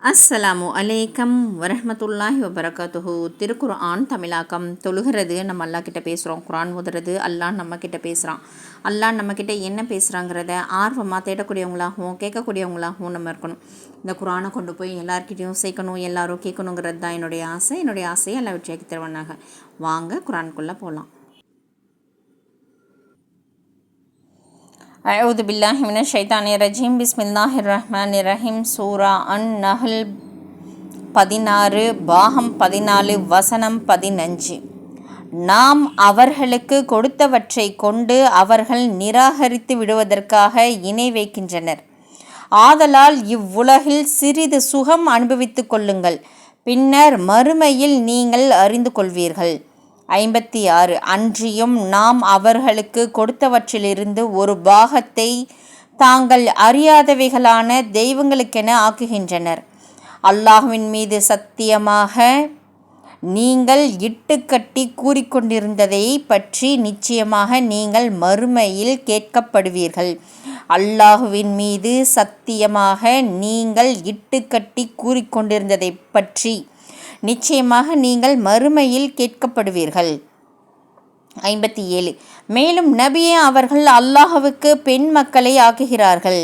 அஸ்ஸலாமு அலைக்கம் வரஹ்மத்துல்லாஹி வபரகாத்துஹு. திருக்குர்ஆன் தமிழாக்கம். தொழுகிறது நம்ம அல்லா கிட்ட பேசுகிறோம். குர்ஆன் ஓதுறது அல்லாஹ் நம்மக்கிட்ட பேசுகிறான். அல்லாஹ் நம்மக்கிட்ட என்ன பேசுகிறாங்கிறத ஆர்வமாக தேடக்கூடியவங்களாகவும் கேட்கக்கூடியவங்களாகவும் நம்ம இருக்கணும். இந்த குர்ஆனை கொண்டு போய் எல்லார்கிட்டையும் சேர்க்கணும், எல்லாரும் கேட்கணுங்கிறது தான் என்னுடைய ஆசை. என்னுடைய ஆசையை எல்லாம் வெற்றியாக்கி தருவனாக. வாங்க குர்ஆனுக்குள்ளே போகலாம். அஊது பில்லாஹி மினஷ் ஷைத்தானிர் ரஜீம். பிஸ்மில்லாஹிர் ரஹ்மானிர் ரஹீம். சூரா அன்-நஹ்ல் 16 பாகம் 14 வசனம் 15. நாம் அவர்களுக்கு கொடுத்தவற்றை கொண்டு அவர்கள் நிராகரித்து விடுவதற்காக இணை வைக்கின்றனர். ஆதலால் இவ்வுலகில் சிறிது சுகம் அனுபவித்து கொள்ளுங்கள், பின்னர் மறுமையில் நீங்கள் அறிந்து கொள்வீர்கள். 56. அன்றியும் நாம் அவர்களுக்கு கொடுத்தவற்றிலிருந்து ஒரு பாகத்தை தாங்கள் அறியாதவைகளான தெய்வங்களுக்கென ஆக்குகின்றனர். அல்லாஹ்வின் மீது சத்தியமாக நீங்கள் இட்டுக்கட்டி கூறிக்கொண்டிருந்ததை பற்றி நிச்சயமாக நீங்கள் மறுமையில் கேட்கப்படுவீர்கள். அல்லாஹ்வின் மீது சத்தியமாக நீங்கள் இட்டுக்கட்டி கூறிக்கொண்டிருந்ததை பற்றி நிச்சயமாக நீங்கள் மறுமையில் கேட்கப்படுவீர்கள். 57. மேலும் நபியே, அவர்கள் அல்லாஹ்வுக்கு பெண் மக்களை ஆக்குகிறார்கள்.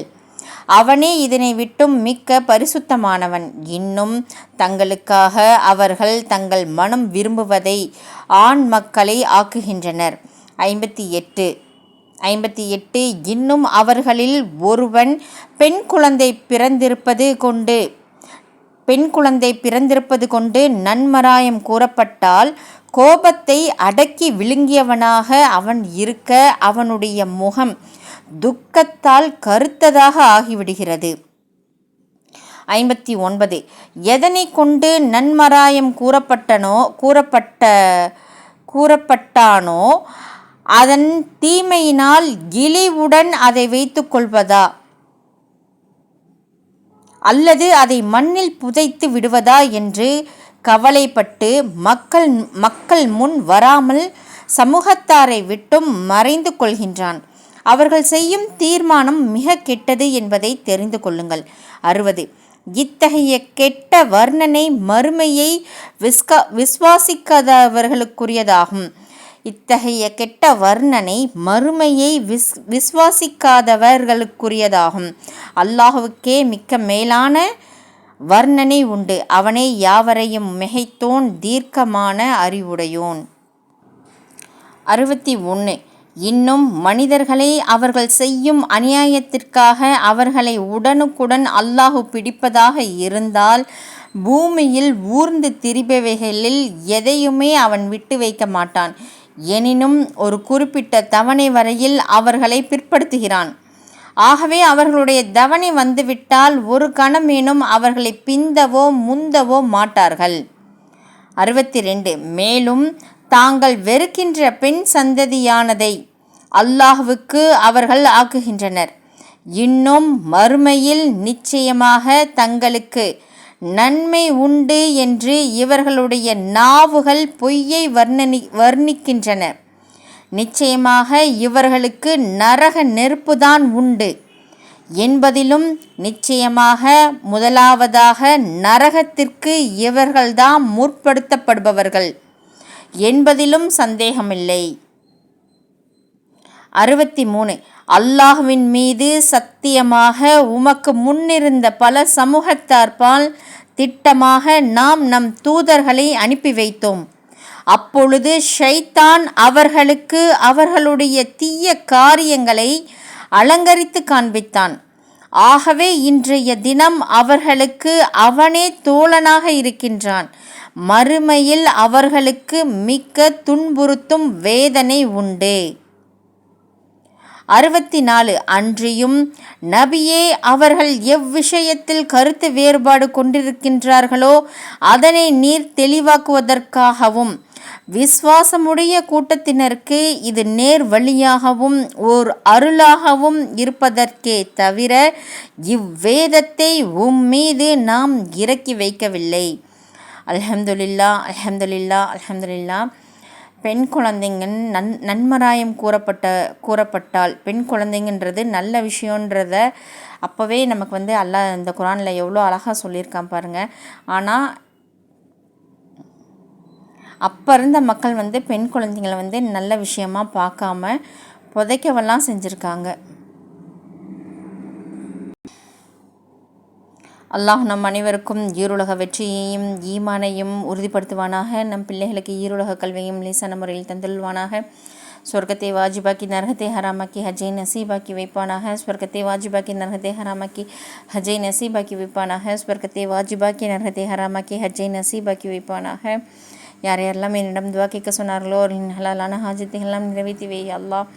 அவனே இதனை விட்டும் மிக்க பரிசுத்தமானவன். இன்னும் தங்களுக்காக அவர்கள் தங்கள் மனம் விரும்புவதை ஆண் மக்களை ஆக்குகின்றனர். 58. இன்னும் அவர்களில் ஒருவன் பெண் குழந்தை பிறந்திருப்பது கொண்டு நன்மராயம் கூறப்பட்டால் கோபத்தை அடக்கி விழுங்கியவனாக அவன் இருக்க அவனுடைய முகம் துக்கத்தால் கருத்ததாக ஆகிவிடுகிறது. 59. எதனை கொண்டு நன்மராயம் கூறப்பட்டானோ அதன் தீமையினால் இழிவுடன் அதை வைத்து கொள்வதா அல்லது அதை மண்ணில் புதைத்து விடுவதா என்று கவலைப்பட்டு மக்கள் முன் வராமல் சமூகத்தாரை விட்டும் மறைந்து கொள்கின்றான். அவர்கள் செய்யும் தீர்மானம் மிக கெட்டது என்பதை தெரிந்து கொள்ளுங்கள். 60. இத்தகைய கெட்ட வர்ணனை மறுமையை விசுவாசிக்காதவர்களுக்குரியதாகும். அல்லாஹ்வுக்கே மிக்க மேலான வர்ணனை உண்டு. அவனே யாவரையும் மிகைத்தோன், தீர்க்கமான அறிவுடையோன். 61. இன்னும் மனிதர்களை அவர்கள் செய்யும் அநியாயத்திற்காக அவர்களை உடனுக்குடன் அல்லாஹ் பிடிப்பதாக இருந்தால் பூமியில் ஊர்ந்து திரிபவைகளில் எதையுமே அவன் விட்டு வைக்க மாட்டான். எனினும் ஒரு குறிப்பிட்ட தவணை வரையில் அவர்களை பிற்படுத்துகிறான். ஆகவே அவர்களுடைய தவணை வந்துவிட்டால் ஒரு கணமேனும் அவர்களை பிந்தவோ முந்தவோ மாட்டார்கள். 62. மேலும் தாங்கள் வெறுக்கின்ற பெண் சந்ததியானதை அல்லாஹ்வுக்கு அவர்கள் ஆக்குகின்றனர். இன்னும் மறுமையில் நிச்சயமாக தங்களுக்கு நன்மை உண்டு என்று இவர்களுடைய நாவுகள் பொய்யை வர்ணிக்கின்றன. நிச்சயமாக இவர்களுக்கு நரக நெருப்புதான் உண்டு என்பதிலும் நிச்சயமாக முதலாவதாக நரகத்திற்கு இவர்கள்தான் முற்படுத்தப்படுபவர்கள் என்பதிலும் சந்தேகமில்லை. 63. அல்லாஹ்வின் மீது சத்தியமாக உமக்கு முன்னிருந்த பல சமூகத்தார்பால் திட்டமாக நாம் நம் தூதர்களை அனுப்பி வைத்தோம். அப்பொழுது ஷைத்தான் அவர்களுக்கு அவர்களுடைய தீய காரியங்களை அலங்கரித்து காண்பித்தான். ஆகவே இன்றைய தினம் அவர்களுக்கு அவனே தோழனாக இருக்கின்றான். மறுமையில் அவர்களுக்கு மிக்க துன்புறுத்தும் வேதனை உண்டு. 64. அன்றியும் நபியே, அவர்கள் எவ்விஷயத்தில் கருத்து வேறுபாடு கொண்டிருக்கின்றார்களோ அதனை நீர் தெளிவாக்குவதற்காகவும் விசுவாசமுடைய கூட்டத்தினருக்கு இது நேர் வழியாகவும் ஓர் அருளாகவும் இருப்பதற்கே தவிர இவ்வேதத்தை உம்மீது நாம் இறக்கி வைக்கவில்லை. அல்ஹம்துலில்லாஹ். பெண் குழந்தைங்க நன்மராயம் கூறப்பட்டால் பெண் குழந்தைங்கன்றது நல்ல விஷயன்றத அப்போவே நமக்கு வந்து அல்லாஹ் இந்த குரானில் எவ்வளோ அழகாக சொல்லியிருக்கான் பாருங்கள். ஆனால் அப்போ இருந்த மக்கள் வந்து பெண் குழந்தைங்களை வந்து நல்ல விஷயமா பார்க்காம புதைக்கவெல்லாம் செஞ்சுருக்காங்க. அல்லாஹ் நம் அனைவருக்கும் ஈருலக வெற்றியையும் ஈமானையும் உறுதிப்படுத்துவானாக. நம் பிள்ளைகளுக்கு ஈருலக கல்வியையும் லேசான முறையில் தந்துள்வானாக. சொர்க்கத்தை வாஜிபாக்கி நரகத்தை ஹராமாக்கி ஹஜ்ஜை நசீபாக்கி வைப்பானாக. சொர்க்கத்தை வாஜிபாக்கி நரகத்தை ஹராமாக்கி ஹஜ்ஜை நசீபாக்கி வைப்பானாக. சொர்க்கத்தை வாஜிபாக்கி நரகத்தை ஹராமாக்கி ஹஜ்ஜை நசீபாக்கி வைப்பானாக. யார் யாரெல்லாம் என்னிடம் துவா கேட்க சொன்னார்களோ அவர்களின் ஹலாலான ஹாஜத்துகளெல்லாம் நிறைவேற்றி வை அல்லாஹ்.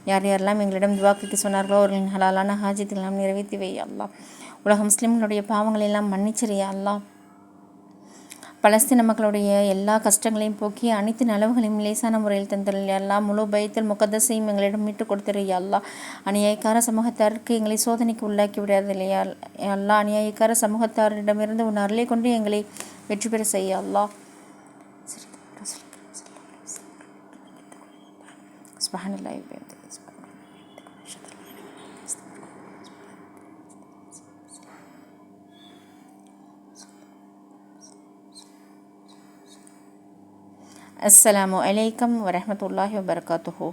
யார் யாரெல்லாம் எங்களிடம் துவா கேட்க சொன்னார்களோ அவர்களின் ஹலாலான ஹாஜத்துகளெல்லாம் நிறைவேற்றி வை அல்லாஹ். உலக முஸ்லீம்களுடைய பாவங்களை எல்லாம் மன்னிச்சிரியா அல்லாஹ். பலஸ்தீன மக்களுடைய எல்லா கஷ்டங்களையும் போக்கி அனைத்து நலவுகளையும் லேசான முறையில் தந்தல் அல்லா. முழு பைத்துல் முகத்தஸையும் எங்களிடம் மீட்டுக் கொடுத்துரு அல்லா. அநியாயக்கார சமூகத்தாருக்கு எங்களை சோதனைக்கு உள்ளாக்கி விடாது இல்லையா அல்லா. அநியாயக்கார சமூகத்தாரிடமிருந்து உன் அருளை கொண்டு எங்களை வெற்றி பெற செய்ய அல்லா. அஸ்ஸலாமு அலைக்கும் வரஹ்மத்துல்லாஹி வபரகாத்துஹு.